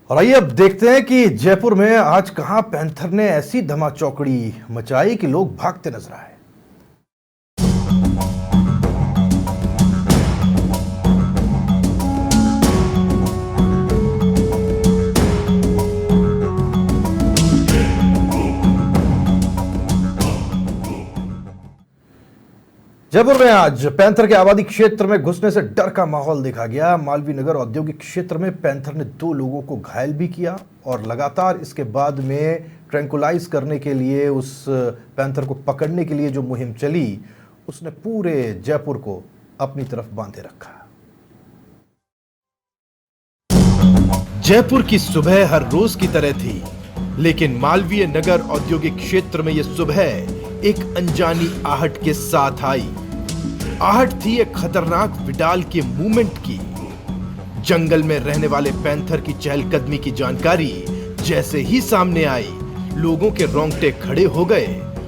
और आइए अब देखते हैं कि जयपुर में आज कहां पैंथर ने ऐसी धमाचौकड़ी मचाई कि लोग भागते नजर आए। जयपुर में आज पैंथर के आबादी क्षेत्र में घुसने से डर का माहौल देखा गया। मालवीय नगर औद्योगिक क्षेत्र में पैंथर ने 2 लोगों को घायल भी किया और लगातार इसके बाद में ट्रैंकुलाइज करने के लिए, उस पैंथर को पकड़ने के लिए जो मुहिम चली, उसने पूरे जयपुर को अपनी तरफ बांधे रखा। जयपुर की सुबह हर रोज की तरह थी, लेकिन मालवीय नगर औद्योगिक क्षेत्र में यह सुबह एक अनजानी आहट के साथ आई। आहट थी एक खतरनाक विडाल के मूवमेंट की। जंगल में रहने वाले पैंथर की चहलकदमी की जानकारी जैसे ही सामने आई, लोगों के रोंगटे खड़े हो गए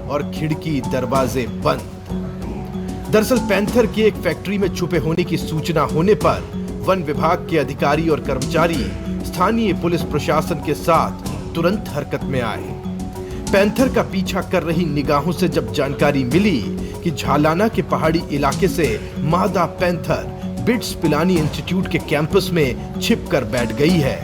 और खिड़की दरवाजे बंद। दरअसल पैंथर की एक फैक्ट्री में छुपे होने की सूचना होने पर वन विभाग के अधिकारी और कर्मचारी स्थानीय पुलिस प्रशासन के साथ तुरंत हरकत में आए। पैंथर का पीछा कर रही निगाहों से जब जानकारी मिली कि झालाना के पहाड़ी इलाके से मादा पैंथर बिट्स पिलानी इंस्टीट्यूट के कैंपस में छिप कर बैठ गई है,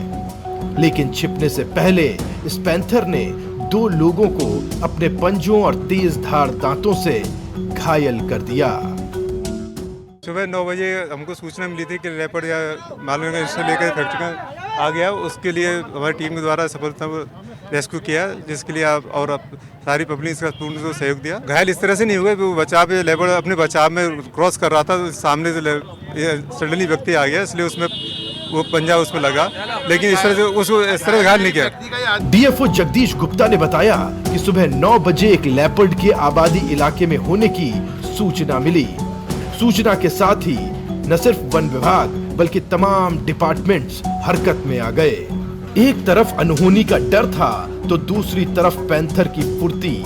लेकिन छिपने से पहले इस पैंथर ने 2 लोगों को अपने पंजों और तेज धार दांतों से घायल कर दिया। सुबह 9 बजे हमको सूचना मिली थी कि लेपर्ड या मालवीय नगर से लेकर फैक्ट्री का आ गया। उसके लिए हमारी टीम के द्वारा सफलता रेस्क्यू किया, जिसके लिए आप सारी पब्लिक इसका पूर्ण सहयोग दिया। घायल इस तरह से नहीं हुए, वो बचाव लेपर्ड अपने बचाव में क्रॉस कर रहा था, तो सामने से सडनली व्यक्ति आ गया, इसलिए उसमें वो पंजा उसमें लगा, लेकिन इस तरह से उसको इस तरह घायल नहीं किया। डीएफओ जगदीश गुप्ता ने बताया कि सुबह 9 बजे एक लेपर्ड के आबादी इलाके में होने की सूचना मिली। सूचना के साथ ही न सिर्फ वन विभाग बल्कि तमाम डिपार्टमेंट्स हरकत में आ गए। एक तरफ अनहोनी का डर था तो दूसरी तरफ पैंथर की फुर्ती,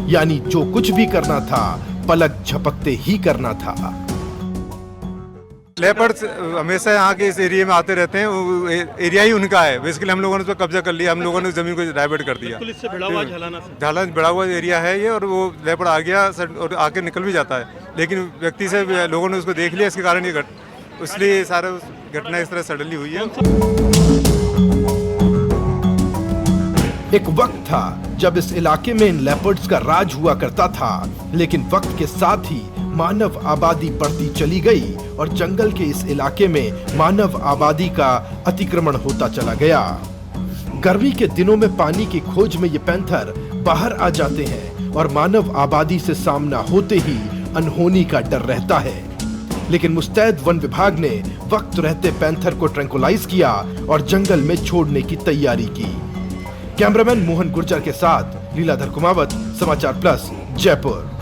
यानी जो कुछ भी करना था पलक झपकते ही करना था। लेपर्ड्स हमेशा यहाँ के इस एरिया में आते रहते हैं, वो एरिया ही उनका है। बेसिकली हम लोगों ने उस पर कब्जा कर लिया, हम लोगों ने जमीन को डाइवर्ट कर दिया। पुलिस से भिड़ा हुआ झालाना भिड़ा हुआ एरिया है ये, और वो लेपर्ड आ गया और आके निकल भी जाता है, लेकिन व्यक्ति से लोगों ने उसको देख लिया, इसके कारण ये इसलिए सारा घटना इस तरह सडनली हुई है। एक वक्त था जब इस इलाके में इन लेपर्ड्स का राज हुआ करता था, लेकिन वक्त के साथ ही मानव आबादी बढ़ती चली गई और जंगल के इस इलाके में मानव आबादी का अतिक्रमण होता चला गया। गर्मी के दिनों में पानी की खोज में ये पैंथर बाहर आ जाते हैं और मानव आबादी से सामना होते ही अनहोनी का डर रहता है, लेकिन मुस्तैद वन विभाग ने वक्त रहते पैंथर को ट्रैंकुलाइज किया और जंगल में छोड़ने की तैयारी की। कैमरामैन मोहन गुर्जर के साथ लीलाधर कुमावत, समाचार प्लस, जयपुर।